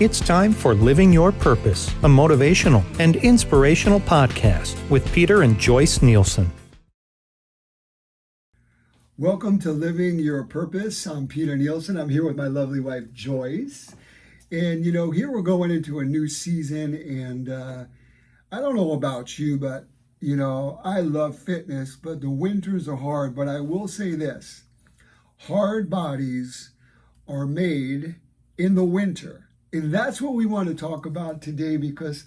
It's time for Living Your Purpose, a motivational and inspirational podcast with Peter and Joyce Nielsen. Welcome to Living Your Purpose. I'm Peter Nielsen. I'm here with my lovely wife, Joyce. And, here we're going into a new season. And I don't know about you, but, I love fitness, but the winters are hard. But I will say this, hard bodies are made in the winter. And that's what we want to talk about today, because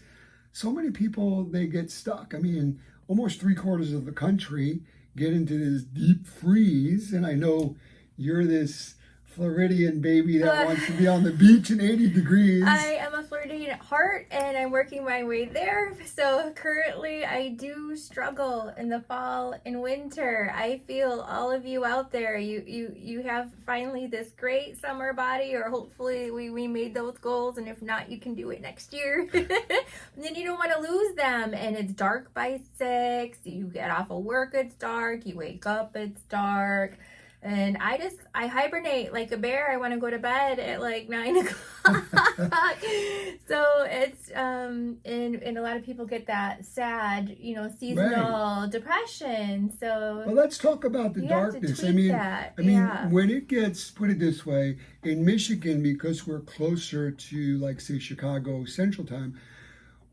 so many people, they get stuck. I mean, almost 3/4 of the country get into this deep freeze. And I know you're this Floridian baby that wants to be on the beach in 80 degrees. I am a Floridian at heart, and I'm working my way there. So currently I do struggle in the fall and winter. I feel all of you out there. You have finally this great summer body, or hopefully we made those goals, and if not, you can do it next year. Then you don't want to lose them, and it's dark by 6. You get off of work, it's dark. You wake up, it's dark. And I hibernate like a bear. I want to go to bed at like 9 o'clock. So it's, and a lot of people get that sad, seasonal depression. So well, let's talk about the darkness. When it gets, put it this way, in Michigan, because we're closer to, like, say, Chicago Central Time,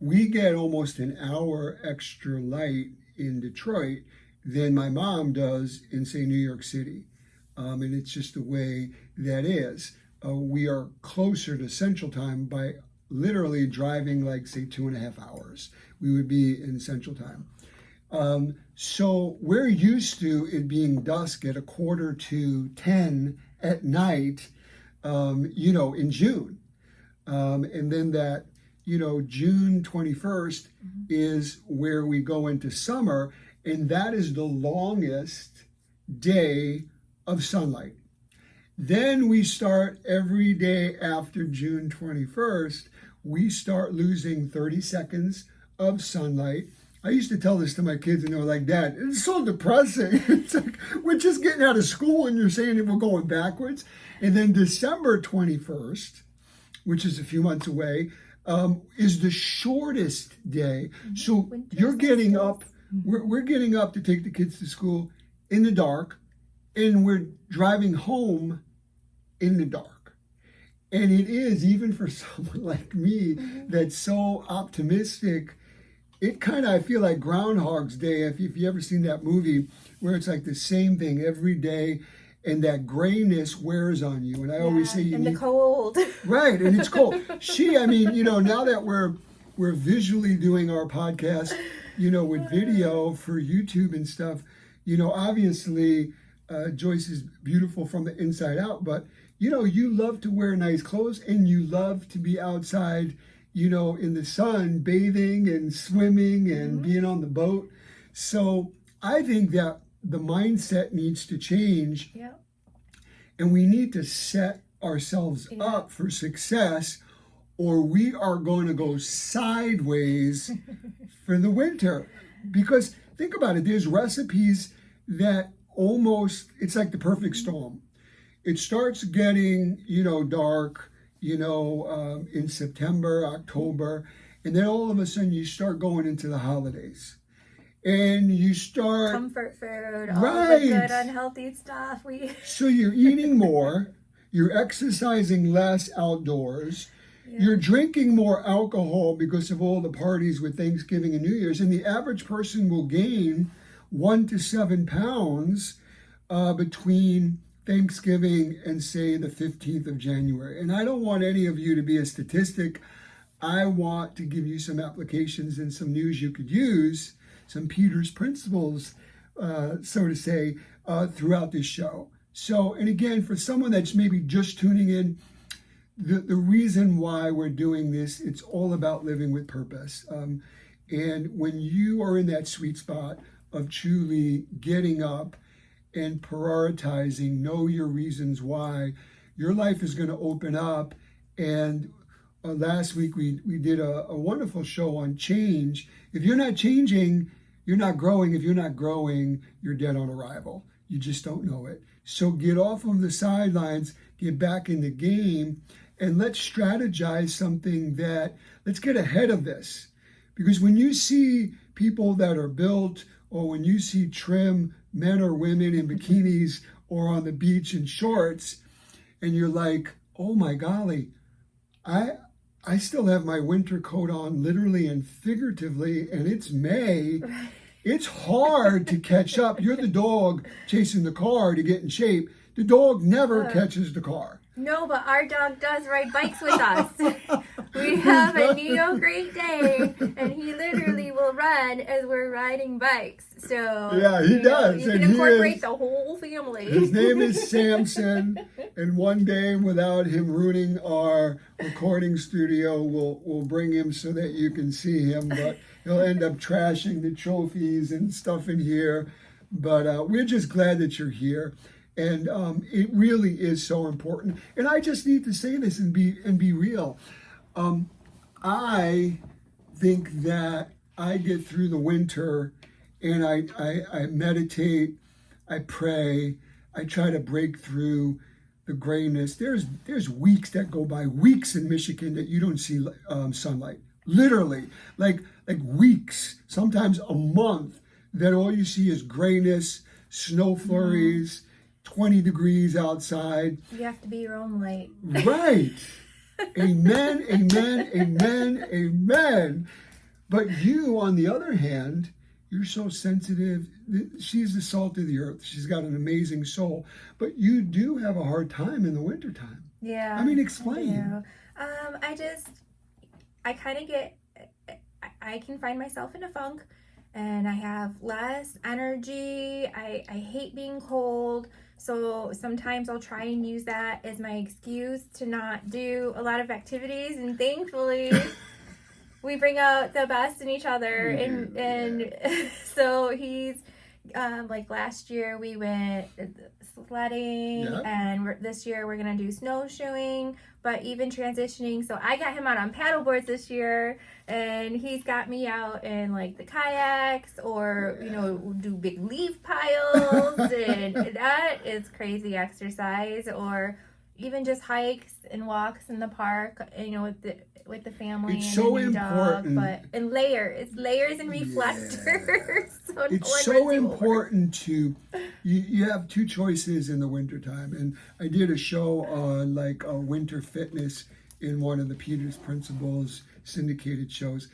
we get almost an hour extra light in Detroit than my mom does in, say, New York City. And it's just the way that is. We are closer to Central Time by literally driving, like, say, 2.5 hours. We would be in Central Time. So we're used to it being dusk at 9:45 at night, in June. And then that, June 21st is where we go into summer, and that is the longest day of sunlight. Then we start every day after June 21st, we start losing 30 seconds of sunlight. I used to tell this to my kids, and they were like, "Dad, it's so depressing." It's like, we're just getting out of school and you're saying that we're going backwards. And then December 21st, which is a few months away, is the shortest day. So you're getting up, we're getting up to take the kids to school in the dark, and we're driving home in the dark. And it is, even for someone like me that's so optimistic, it kind of, I feel like Groundhog's Day, if you ever seen that movie, where it's like the same thing every day, and that grayness wears on you. And I always say you need... the cold. Right, and it's cold. Now that we're visually doing our podcast, with video for YouTube and stuff, obviously... Joyce is beautiful from the inside out, but you love to wear nice clothes, and you love to be outside, in the sun, bathing and swimming and being on the boat. So I think that the mindset needs to change, and we need to set ourselves up for success, or we are going to go sideways for the winter. Because think about it, there's recipes that it's like the perfect storm. It starts getting, dark, in September, October, and then all of a sudden you start going into the holidays. And you start... comfort food, all the good unhealthy stuff. So you're eating more, you're exercising less outdoors, you're drinking more alcohol because of all the parties with Thanksgiving and New Year's, and the average person will gain 1 to 7 pounds between Thanksgiving and, say, the 15th of January. And I don't want any of you to be a statistic. I want to give you some applications and some news you could use, some Peter's principles, so to say, throughout this show. So, and again, for someone that's maybe just tuning in, the reason why we're doing this, it's all about living with purpose. And when you are in that sweet spot of truly getting up and prioritizing, know your reasons why, your life is going to open up. And last week we did a wonderful show on change. If you're not changing, you're not growing. If you're not growing, you're dead on arrival. You just don't know it. So get off of the sidelines, get back in the game, and let's strategize something let's get ahead of this. Because when you see people that are built, or when you see trim men or women in bikinis or on the beach in shorts, and you're like, oh my golly, I still have my winter coat on, literally and figuratively, and it's May. It's hard to catch up. You're the dog chasing the car to get in shape. The dog never catches the car. No, but our dog does ride bikes with us. We have a Neo Great Dane, and he literally will run as we're riding bikes. So yeah, he does. You can incorporate the whole family. His name is Samson, and one day, without him ruining our recording studio, we'll bring him so that you can see him. But he'll end up trashing the trophies and stuff in here. But we're just glad that you're here. And it really is so important. And I just need to say this and be real. I think that I get through the winter and I meditate, I pray, I try to break through the grayness. There's weeks that go by, weeks in Michigan that you don't see sunlight. Literally, like weeks, sometimes a month, that all you see is grayness, snow flurries, 20 degrees outside. You have to be your own light. Right. Amen, amen, amen, amen. But you, on the other hand, you're so sensitive. She's the salt of the earth. She's got an amazing soul. But you do have a hard time in the wintertime. Yeah. I mean, explain. I kind of I can find myself in a funk, and I have less energy. I hate being cold. So sometimes I'll try and use that as my excuse to not do a lot of activities. And thankfully, we bring out the best in each other. And so he's, like last year we went sledding, and this year we're going to do snowshoeing. But even transitioning, so I got him out on paddle boards this year, and he's got me out in like the kayaks, or do big leaf piles, and that is crazy exercise. Or even just hikes and walks in the park, with the family. It's and so the important. dog, and layers and reflectors. So it's so important to you have two choices in the wintertime. And I did a show on like winter fitness in one of the Peters Principles syndicated shows,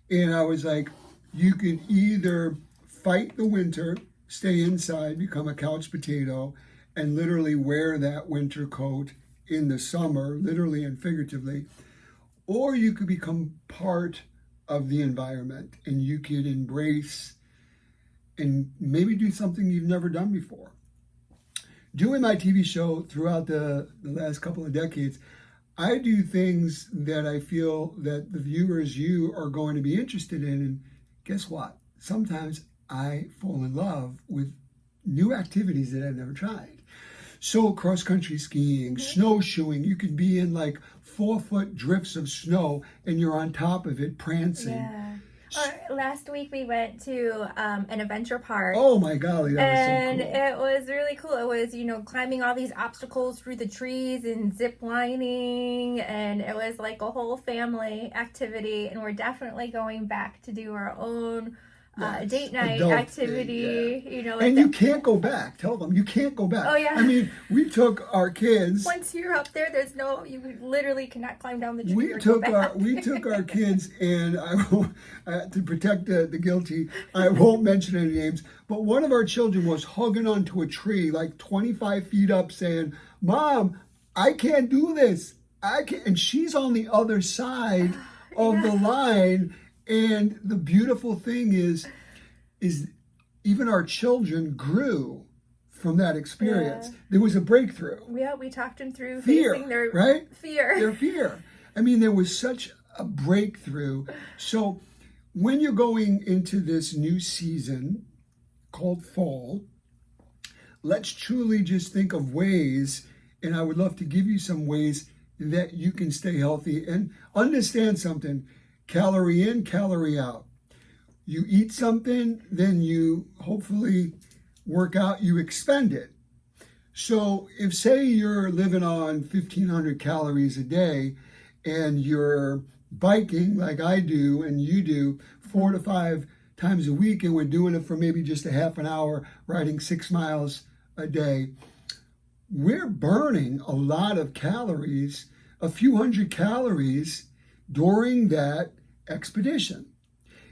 and I was like, you can either fight the winter, stay inside, become a couch potato, and literally wear that winter coat in the summer, literally and figuratively, or you could become part of the environment and you could embrace and maybe do something you've never done before. Doing my TV show throughout the last couple of decades, I do things that I feel that the viewers, you are going to be interested in. And guess what? Sometimes I fall in love with new activities that I've never tried. So cross-country skiing, snowshoeing, you could be in like 4-foot drifts of snow and you're on top of it prancing. Yeah. Or last week we went to an adventure park. Oh my golly, that and was so cool. It was really cool. It was, climbing all these obstacles through the trees and zip lining, and it was like a whole family activity. And we're definitely going back to do our own date night activity. Thing, yeah. And you can't go back. Tell them you can't go back. Oh yeah. I mean, we took our kids. Once you're up there, you literally cannot climb down the tree. We took our kids, and to protect the guilty, I won't mention any names. But one of our children was hugging onto a tree, like 25 feet up, saying, "Mom, I can't do this. I can't." And she's on the other side of the line. And the beautiful thing is even our children grew from that experience. Yeah. There was a breakthrough. Yeah, we talked them through facing their fear. Their fear. I mean, there was such a breakthrough. So when you're going into this new season called fall, let's truly just think of ways, and I would love to give you some ways that you can stay healthy and understand something. Calorie in, calorie out. You eat something, then you hopefully work out, you expend it. So if, say, you're living on 1,500 calories a day and you're biking like I do and you do 4 to 5 times a week, and we're doing it for maybe just a half an hour, riding 6 miles a day, we're burning a lot of calories, a few hundred calories during that expedition.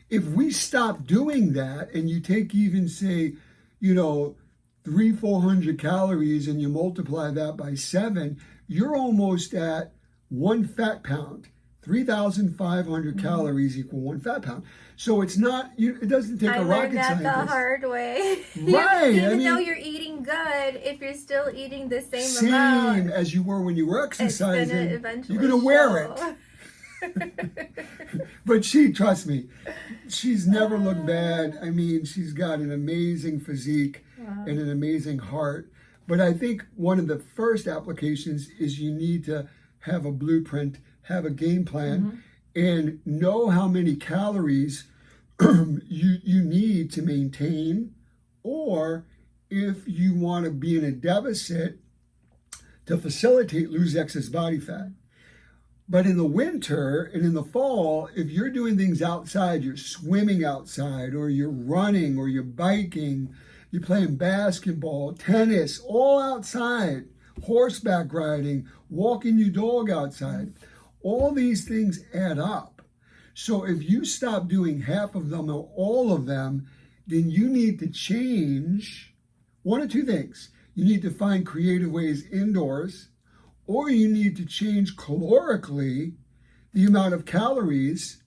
If we stop doing that and you take even, say, 300-400 calories and you multiply that by 7, you're almost at 1 fat pound. 3,500 calories equal 1 fat pound. So it's not, it doesn't take a rocket scientist. I learned that the hard way. Right. Even though you're eating good, if you're still eating the same amount as you were when you were exercising, you're going to wear it. But trust me, she's never looked bad. I mean, she's got an amazing physique and an amazing heart. But I think one of the first applications is you need to have a blueprint, have a game plan, and know how many calories you need to maintain, or if you want to be in a deficit, to facilitate lose excess body fat. But in the winter and in the fall, if you're doing things outside, you're swimming outside, or you're running, or you're biking, you're playing basketball, tennis, all outside, horseback riding, walking your dog outside, all these things add up. So if you stop doing half of them or all of them, then you need to change one of two things. You need to find creative ways indoors, or you need to change calorically the amount of calories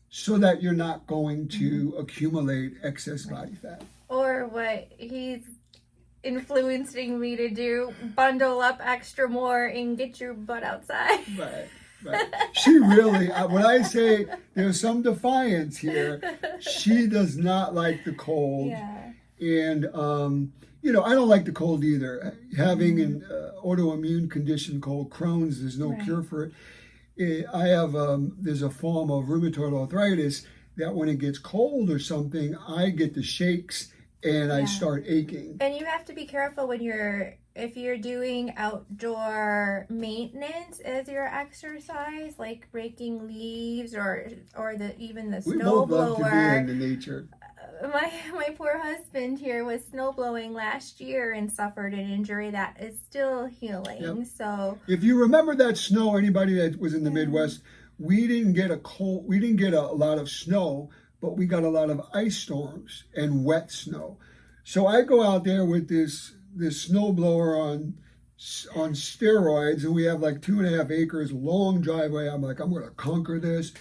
so that you're not going to accumulate excess body fat. Or what he's influencing me to do, bundle up extra more and get your butt outside. Right. She really, when I say there's some defiance here, she does not like the cold. Yeah. And, I don't like the cold either. Having an autoimmune condition called Crohn's, there's no cure for it. I have, there's a form of rheumatoid arthritis that when it gets cold or something, I get the shakes and I start aching. And you have to be careful if you're doing outdoor maintenance as your exercise, like raking leaves or even the We snow both love to blower. be in the nature. My poor husband here was snowblowing last year and suffered an injury that is still healing. Yep. So if you remember that snow, anybody that was in the Midwest, we didn't get a lot of snow, but we got a lot of ice storms and wet snow. So I go out there with this snowblower on steroids, and we have like 2.5 acres, long driveway. I'm like, I'm going to conquer this.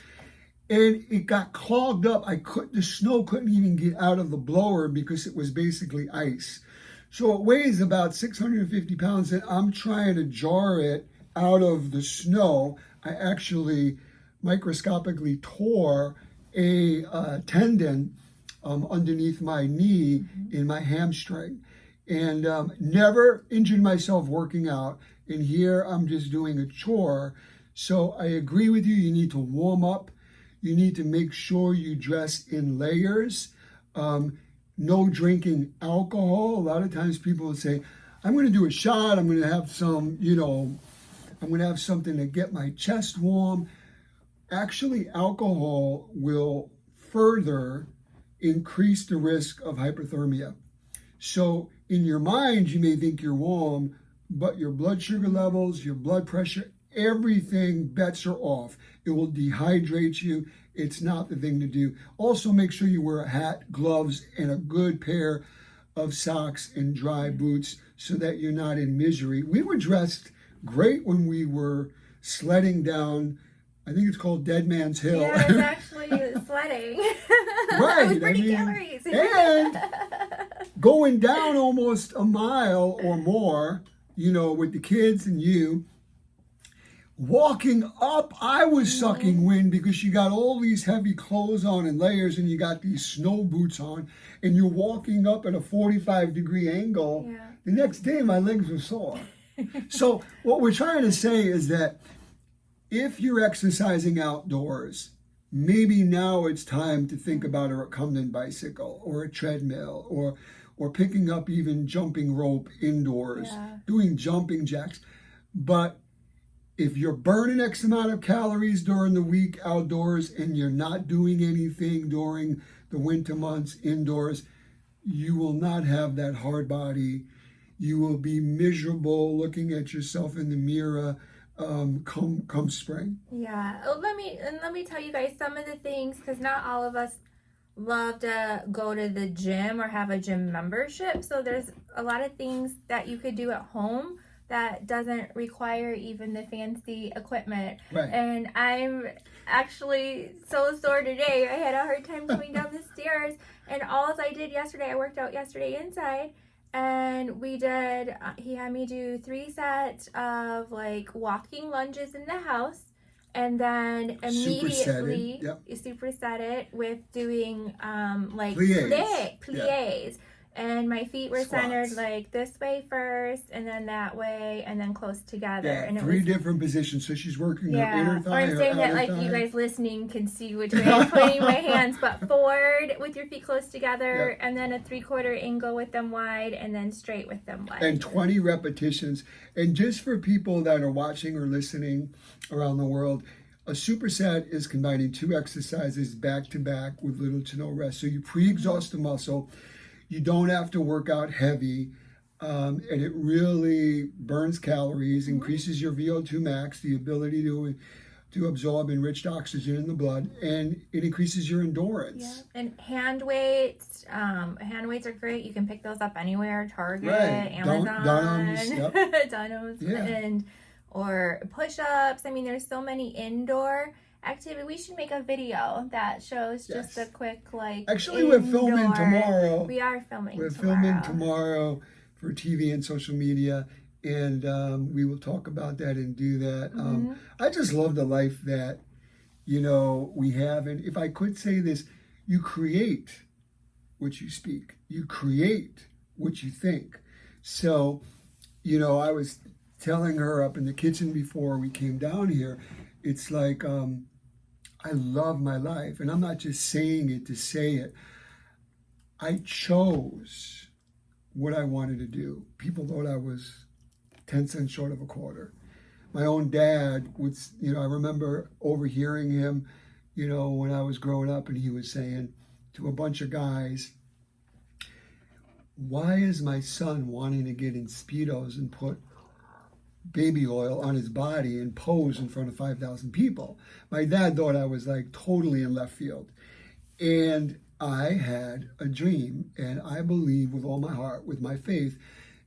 And it got clogged up. The snow couldn't even get out of the blower because it was basically ice. So it weighs about 650 pounds, and I'm trying to jar it out of the snow. I actually microscopically tore a tendon underneath my knee in my hamstring, and never injured myself working out. And here I'm just doing a chore. So I agree with you. You need to warm up. You need to make sure you dress in layers. No drinking alcohol. A lot of times people will say, I'm going to do a shot. I'm going to have some, I'm going to have something to get my chest warm. Actually, alcohol will further increase the risk of hyperthermia. So in your mind, you may think you're warm, but your blood sugar levels, your blood pressure, everything, bets are off. It will dehydrate you. It's not the thing to do. Also, make sure you wear a hat, gloves, and a good pair of socks and dry boots so that you're not in misery. We were dressed great when we were sledding down, I think it's called Dead Man's Hill. Yeah, it's actually sledding. Right. With pretty calories. And going down almost a mile or more, with the kids and you. Walking up, I was sucking wind because you got all these heavy clothes on and layers, and you got these snow boots on, and you're walking up at a 45-degree angle. Yeah. The next day, my legs were sore. So what we're trying to say is that if you're exercising outdoors, maybe now it's time to think about a recumbent bicycle or a treadmill or picking up even jumping rope indoors, doing jumping jacks. But if you're burning X amount of calories during the week outdoors and you're not doing anything during the winter months indoors, you will not have that hard body. You will be miserable looking at yourself in the mirror come spring. Yeah. Oh, let me tell you guys some of the things, because not all of us love to go to the gym or have a gym membership. So there's a lot of things that you could do at home that doesn't require even the fancy equipment. Right. And I'm actually so sore today. I had a hard time coming down the stairs, and all I did yesterday, I worked out yesterday inside, and we did, he had me do 3 sets of like walking lunges in the house, and then immediately superset it with doing like plies. And my feet were centered like this way first, and then that way, and then close together. Yeah, and it 3 was different positions. So she's working her inner thigh. Or I'm saying that like you guys listening can see which way I'm pointing my hands, but forward with your feet close together, and then a 3/4 angle with them wide, and then straight with them wide. And 20 repetitions. And just for people that are watching or listening around the world, a superset is combining 2 exercises back to back with little to no rest. So you pre-exhaust the muscle. You don't have to work out heavy, and it really burns calories, increases your VO2 max, the ability to absorb enriched oxygen in the blood, and it increases your endurance. Yeah. And hand weights are great. You can pick those up anywhere, Target, Amazon, Dunham's, and or push-ups. I mean, there's so many indoor activity. We should make a video that shows just a quick Actually, we're filming tomorrow. We are filming. We're filming tomorrow for TV and social media, and we will talk about that and do that. I just love the life that we have, and if I could say this, you create what you speak. You create what you think. So, I was telling her up in the kitchen before we came down here, it's like, I love my life, and I'm not just saying it to say it. I chose what I wanted to do. People thought I was 10 cents short of a quarter. My own dad would, I remember overhearing him, when I was growing up, and he was saying to a bunch of guys, why is my son wanting to get in Speedos and put baby oil on his body and pose in front of 5,000 people? My dad thought I was like totally in left field. And I had a dream, and I believe with all my heart, with my faith,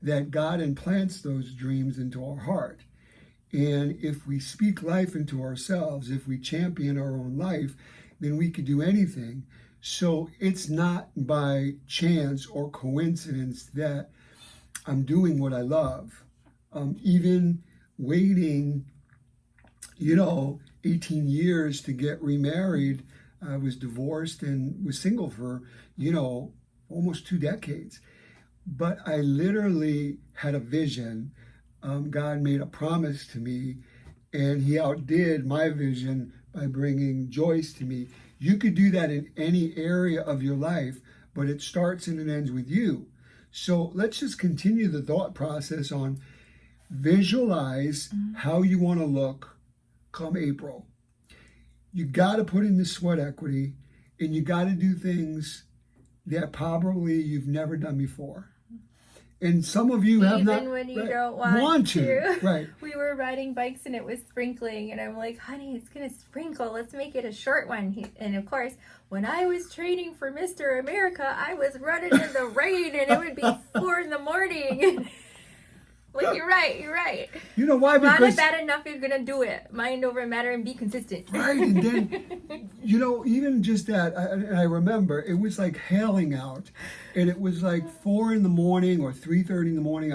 that God implants those dreams into our heart. And if we speak life into ourselves, if we champion our own life, then we could do anything. So it's not by chance or coincidence that I'm doing what I love. Even waiting, 18 years to get remarried. I was divorced and was single for, almost 2 decades. But I literally had a vision. God made a promise to me, and he outdid my vision by bringing Joyce to me. You could do that in any area of your life, but it starts and it ends with you. So let's just continue the thought process on visualize how you want to look come April. You got to put in the sweat equity, and you got to do things that probably you've never done before. And some of you have not. Even when you don't want to. Right. We were riding bikes and it was sprinkling, and I'm like, honey, it's going to sprinkle. Let's make it a short one. And of course, when I was training for Mr. America, I was running in the rain, and it would be 4 a.m. Like, you're right. You know why? Because not bad enough, you're going to do it. Mind over matter and be consistent. Right, and then, even just that, I remember, it was like hailing out, and it was like 4 a.m. or 3:30 in the morning.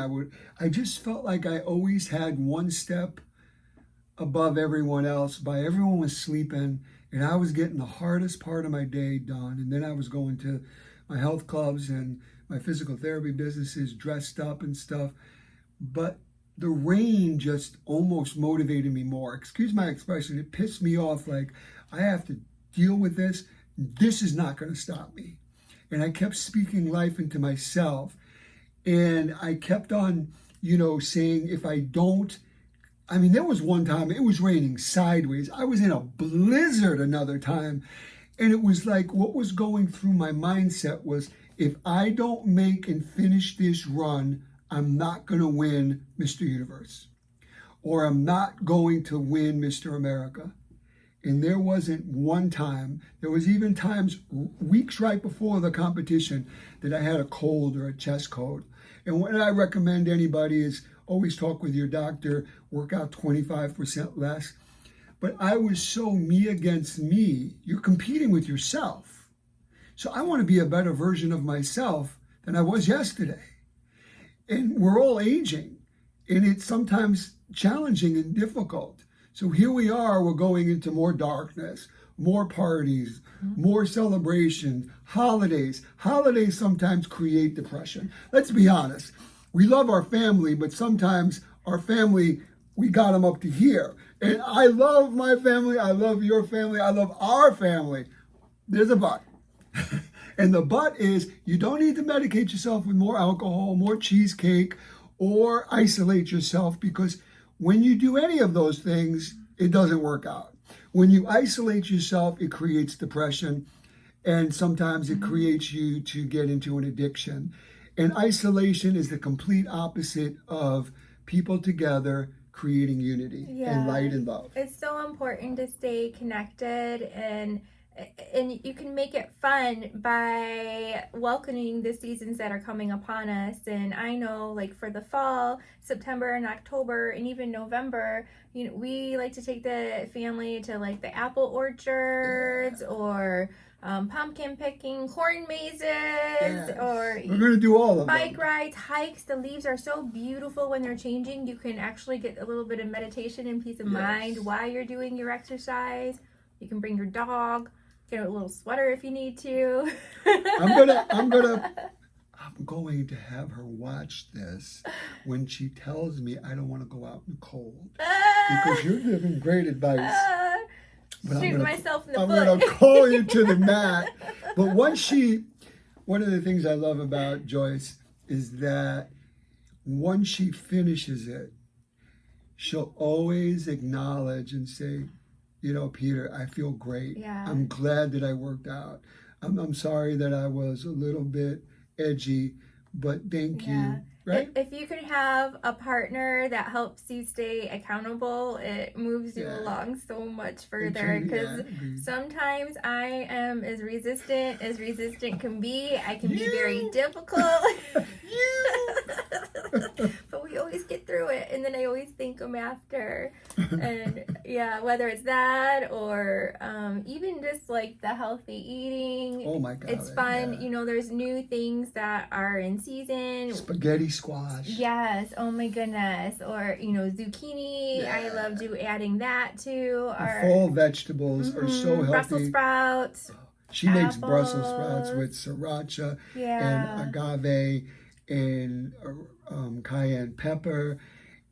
I just felt like I always had one step above everyone else. Everyone was sleeping, and I was getting the hardest part of my day done, and then I was going to my health clubs and my physical therapy businesses dressed up and stuff. But the rain just almost motivated me more. Excuse my expression. It pissed me off. Like, I have to deal with this. This is not going to stop me. And I kept speaking life into myself. And I kept on, you know, saying, if I don't, I mean, there was one time it was raining sideways. I was in a blizzard another time. And it was like what was going through my mindset was, if I don't make and finish this run, I'm not going to win Mr. Universe, or I'm not going to win Mr. America. And there wasn't one time, there was even times weeks right before the competition that I had a cold or a chest cold. And what I recommend anybody is always talk with your doctor, work out 25% less. But I was so me against me. You're competing with yourself. So I want to be a better version of myself than I was yesterday. And we're all aging, and it's sometimes challenging and difficult. So here we are, we're going into more darkness, more parties, more celebrations, holidays. Holidays sometimes create depression. Let's be honest. We love our family, but sometimes our family, we got them up to here. And I love my family, I love your family, I love our family. There's a but. And the but is, you don't need to medicate yourself with more alcohol, more cheesecake, or isolate yourself, because when you do any of those things, it doesn't work out. When you isolate yourself, it creates depression, and sometimes it creates you to get into an addiction. And isolation is the complete opposite of people together creating unity and light and love. It's so important to stay connected, and you can make it fun by welcoming the seasons that are coming upon us. And I know, like, for the fall, September and October and even November, you know, we like to take the family to like the apple orchards or pumpkin picking, corn mazes, or we're going to do all of bike them. rides, hikes. The leaves are so beautiful when they're changing. You can actually get a little bit of meditation and peace of mind while you're doing your exercise. You can bring your dog, get a little sweater if you need to. I'm going to have her watch this when she tells me I don't want to go out in the cold, because you're giving great advice. But Shooting myself in the foot. I'm going to call you to the mat. But one of the things I love about Joyce is that once she finishes it, she'll always acknowledge and say, you know, Peter, I feel great. Yeah. I'm glad that I worked out. I'm sorry that I was a little bit edgy, but thank you. Right? If you can have a partner that helps you stay accountable, it moves you along so much further. Because sometimes I am as resistant can be. I can be very difficult. But we always get through it, and then I always thank them after. And whether it's that or even just like the healthy eating. Oh my God, it's fun. You know, there's new things that are in season. Spaghetti squash. Yes. Oh my goodness. Or, you know, zucchini. Yeah. I love adding that too. The fall vegetables are so healthy. Brussels sprouts. She makes Brussels sprouts with sriracha and agave and cayenne pepper,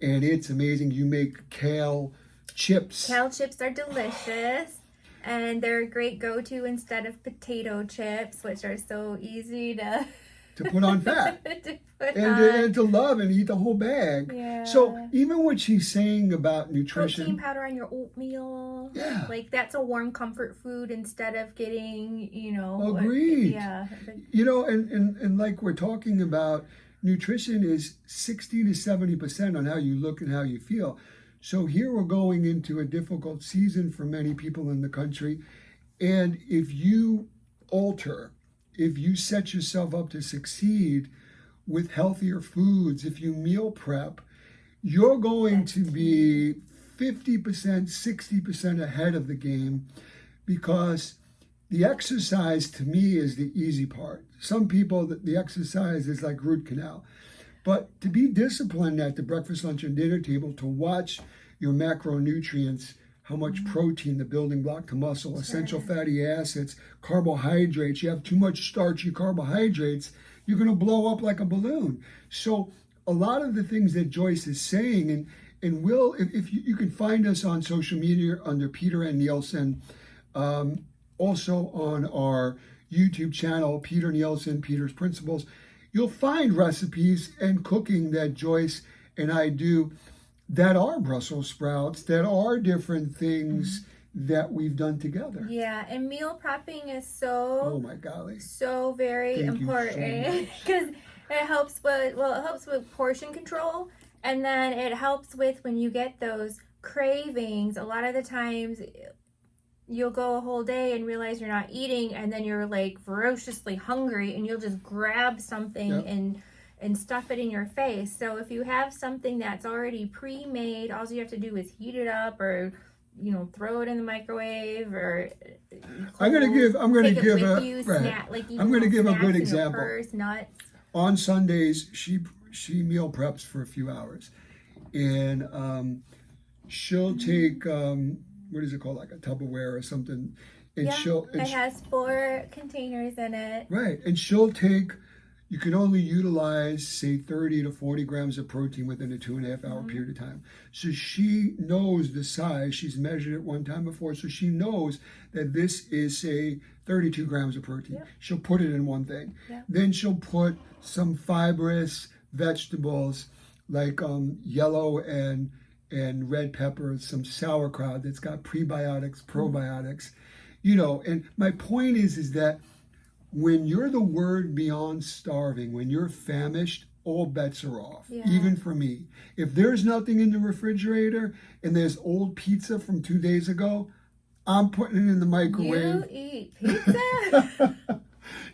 and it's amazing. You make kale chips. Kale chips are delicious, and they're a great go-to instead of potato chips, which are so easy to put on fat and to love and eat the whole bag. Yeah. So even what she's saying about nutrition, protein powder on your oatmeal, like that's a warm comfort food instead of getting, you know. Agreed. You know, and like we're talking about, nutrition is 60 to 70% on how you look and how you feel. So here we're going into a difficult season for many people in the country, and if you set yourself up to succeed with healthier foods, if you meal prep, you're going to be 50%, 60% ahead of the game, because the exercise to me is the easy part. Some people, the exercise is like root canal. But to be disciplined at the breakfast, lunch, and dinner table, to watch your macronutrients, how much protein, the building block to muscle, essential fatty acids, carbohydrates. You have too much starchy carbohydrates, you're going to blow up like a balloon. So a lot of the things that Joyce is saying, and Will, if you can find us on social media under Peter N. Nielsen, also on our YouTube channel, Peter Nielsen, Peter's Principles, you'll find recipes and cooking that Joyce and I do that are Brussels sprouts, that are different things that we've done together. Yeah, and meal prepping is so, oh my golly, so very Thank you so important much. because it helps with portion control, and then it helps with when you get those cravings. A lot of the times you'll go a whole day and realize you're not eating, and then you're like ferociously hungry, and you'll just grab something Yep. and stuff it in your face. So if you have something that's already pre-made, all you have to do is heat it up, or throw it in the microwave, or I'm gonna give I'm gonna give a good example. Purse, nuts. On Sundays, she meal preps for a few hours, and she'll take what is it called, like a Tupperware or something, and it has 4 containers in it. Right, and she'll take. You can only utilize, say, 30 to 40 grams of protein within a 2.5 hour period of time. So she knows the size. She's measured it one time before, so she knows that this is, say, 32 grams of protein. Yep. She'll put it in one thing. Yep. Then she'll put some fibrous vegetables like yellow and red peppers, some sauerkraut that's got prebiotics, probiotics, and my point is that when you're the word beyond starving, when you're famished, all bets are off, even for me. If there's nothing in the refrigerator and there's old pizza from 2 days ago, I'm putting it in the microwave. You eat pizza?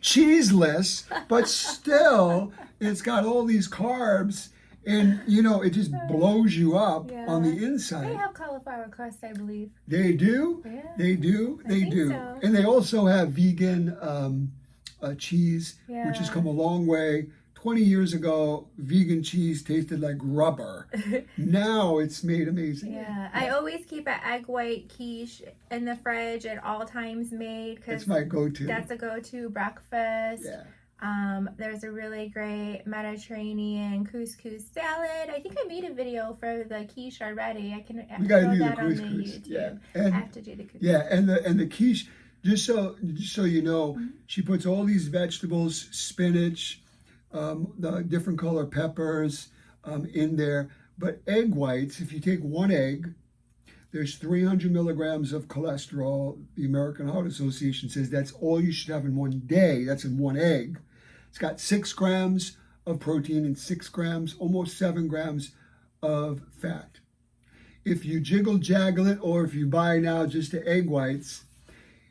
Cheeseless, but still, it's got all these carbs, and it just blows you up on the inside. They have cauliflower crust, I believe. They do? Yeah. They do? They do. So. And they also have vegan cheese, which has come a long way. 20 years ago, vegan cheese tasted like rubber. Now it's made amazing. Yeah, I always keep an egg white quiche in the fridge at all times made. That's my go-to. That's a go-to breakfast. Yeah. There's a really great Mediterranean couscous salad. I think I made a video for the quiche already. I can throw that on the YouTube. Yeah. And, I have to do the couscous. Yeah, and the quiche, just so you know, she puts all these vegetables, spinach, the different color peppers in there. But egg whites, if you take one egg, there's 300 milligrams of cholesterol. The American Heart Association says that's all you should have in one day. That's in one egg. It's got 6 grams of protein and 6 grams, almost 7 grams of fat. If you jaggle it, or if you buy now just the egg whites,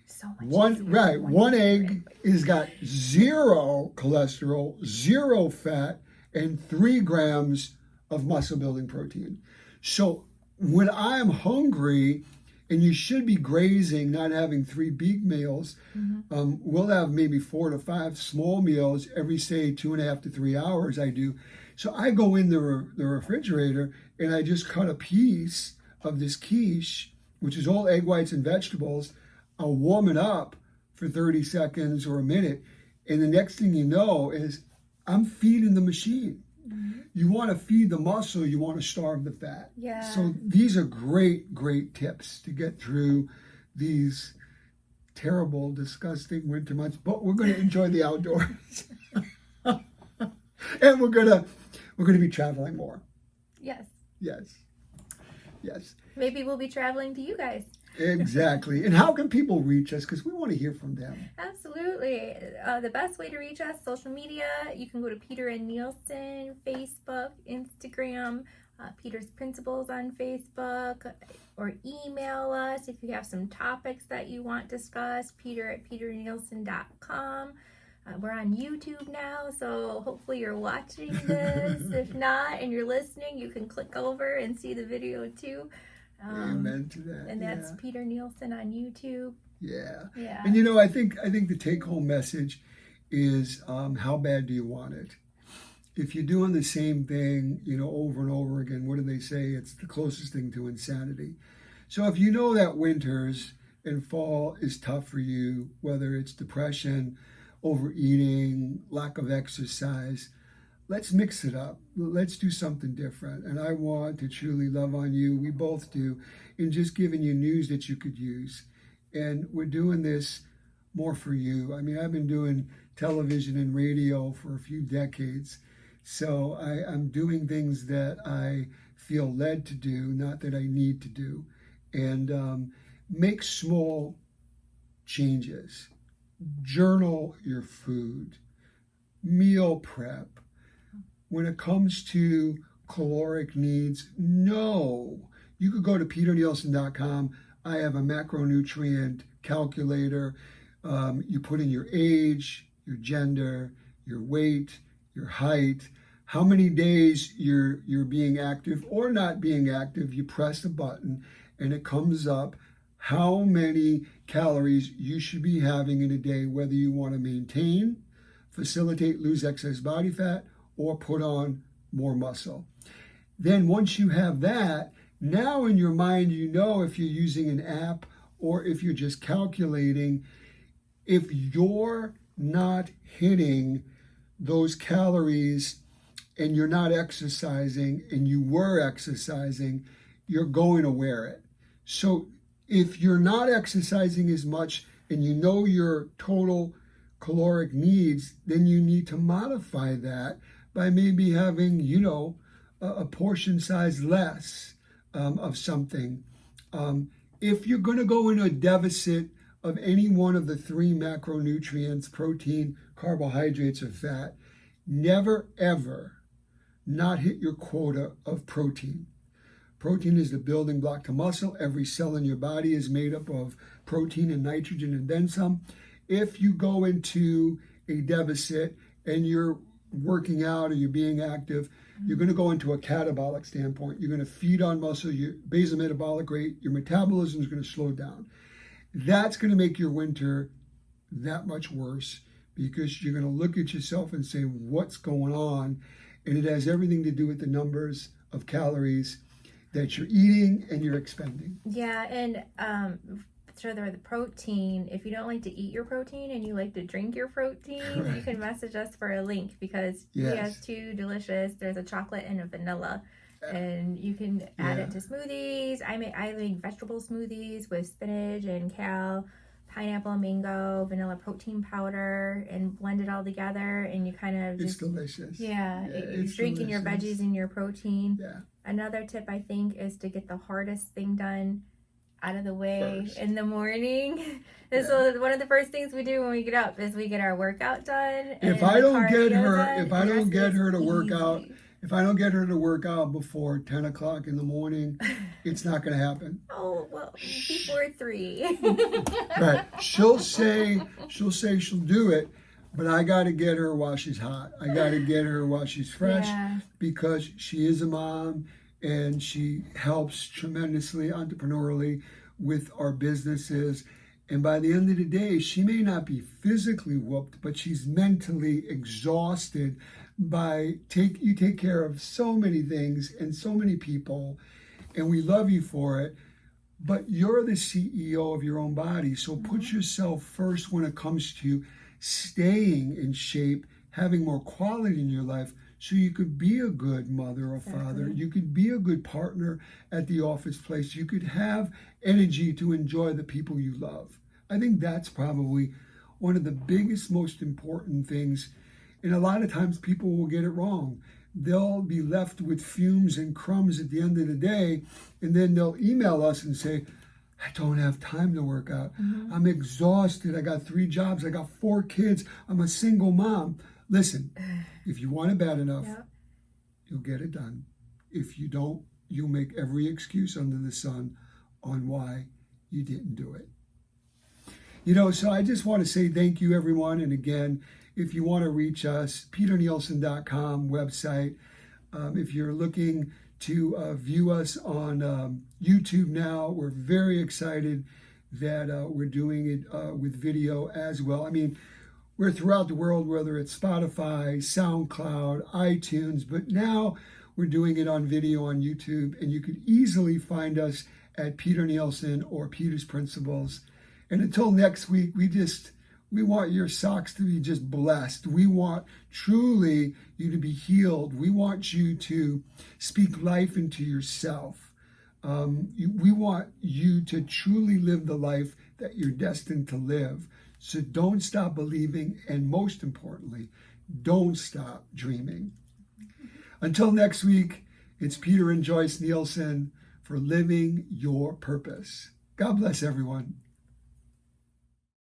so much one egg has got 0 cholesterol, 0 fat, and 3 grams of muscle building protein. So when I'm hungry, and you should be grazing, not having 3 big meals, we'll have maybe 4 to 5 small meals every, say, 2.5 to 3 hours. I do. So I go in the refrigerator and I just cut a piece of this quiche, which is all egg whites and vegetables. I'll warm it up for 30 seconds or a minute. And the next thing you know is I'm feeding the machine. You want to feed the muscle, you want to starve the fat. Yeah. So these are great, great tips to get through these terrible, disgusting winter months. But we're going to enjoy the outdoors. And we're gonna be traveling more. Yes. Yes. Maybe we'll be traveling to you guys. Exactly. And how can people reach us? Because we want to hear from them. Absolutely. The best way to reach us, social media, you can go to Peter and Nielsen, Facebook, Instagram, Peter's Principles on Facebook, or email us if you have some topics that you want discussed, peter@peternielsen.com. We're on YouTube now, so hopefully you're watching this. If not, and you're listening, you can click over and see the video too. Amen to that. And that's Peter Nielsen on YouTube. Yeah. Yeah. And I think the take-home message is how bad do you want it? If you're doing the same thing, over and over again, what do they say? It's the closest thing to insanity. So if you know that winters and fall is tough for you, whether it's depression, overeating, lack of exercise, let's mix it up. Let's do something different. And I want to truly love on you. We both do. In just giving you news that you could use. And we're doing this more for you. I mean, I've been doing television and radio for a few decades, so I'm doing things that I feel led to do, not that I need to do, and make small changes. Journal your food, meal prep. When it comes to caloric needs, no. You could go to peternielsen.com. I have a macronutrient calculator. You put in your age, your gender, your weight, your height, how many days you're being active or not being active. You press a button and it comes up how many calories you should be having in a day, whether you want to maintain, facilitate, lose excess body fat, or put on more muscle. Then once you have that, now in your mind, you know if you're using an app or if you're just calculating, if you're not hitting those calories and you're not exercising and you were exercising, you're going to wear it. So if you're not exercising as much and you know your total caloric needs, then you need to modify that by maybe having, a portion size less of something. If you're going to go into a deficit of any one of the three macronutrients, protein, carbohydrates, or fat, never ever not hit your quota of protein. Protein is the building block to muscle. Every cell in your body is made up of protein and nitrogen and then some. If you go into a deficit and you're working out or you're being active, you're going to go into a catabolic standpoint. You're going to feed on muscle, your basal metabolic rate, your metabolism is going to slow down. That's going to make your winter that much worse because you're going to look at yourself and say, what's going on? And it has everything to do with the numbers of calories that you're eating and you're expending. Yeah, and so the protein, if you don't like to eat your protein and you like to drink your protein, Correct. You can message us for a link because he has two delicious, there's a chocolate and a vanilla, and you can add it to smoothies. I make vegetable smoothies with spinach and kale, pineapple, mango, vanilla protein powder, and blend it all together, and you kind of It's delicious. You're drinking your veggies and your protein. Yeah. Another tip I think is to get the hardest thing done out of the way first in the morning. So one of the first things we do when we get up is we get our workout done. If I don't get her to work out, if I don't get her to work out before 10 o'clock in the morning, it's not going to happen. Oh, well, before 3. Right. She'll say she'll do it, but I got to get her while she's hot. I got to get her while she's fresh because she is a mom and she helps tremendously entrepreneurially with our businesses. And by the end of the day, she may not be physically whooped, but she's mentally exhausted by you take care of so many things and so many people, and we love you for it. But you're the CEO of your own body, so put yourself first when it comes to staying in shape, having more quality in your life, so you could be a good mother or father. You could be a good partner at the office place. You could have energy to enjoy the people you love. I think that's probably one of the biggest, most important things. And a lot of times people will get it wrong. They'll be left with fumes and crumbs at the end of the day, and then they'll email us and say, I don't have time to work out. I'm exhausted. I got 3 jobs. I got 4 kids. I'm a single mom. Listen, if you want it bad enough, you'll get it done. If you don't, you'll make every excuse under the sun on why you didn't do it. So I just want to say thank you, everyone. And again, if you want to reach us, peternielsen.com website. If you're looking to view us on YouTube now, we're very excited that we're doing it with video as well. I mean, we're throughout the world, whether it's Spotify, SoundCloud, iTunes, but now we're doing it on video on YouTube, and you could easily find us at Peter Nielsen or Peter's Principles. And until next week, we want your socks to be just blessed. We want truly you to be healed. We want you to speak life into yourself. We want you to truly live the life that you're destined to live. So don't stop believing, and most importantly, don't stop dreaming. Until next week, it's Peter and Joyce Nielsen for Living Your Purpose. God bless everyone.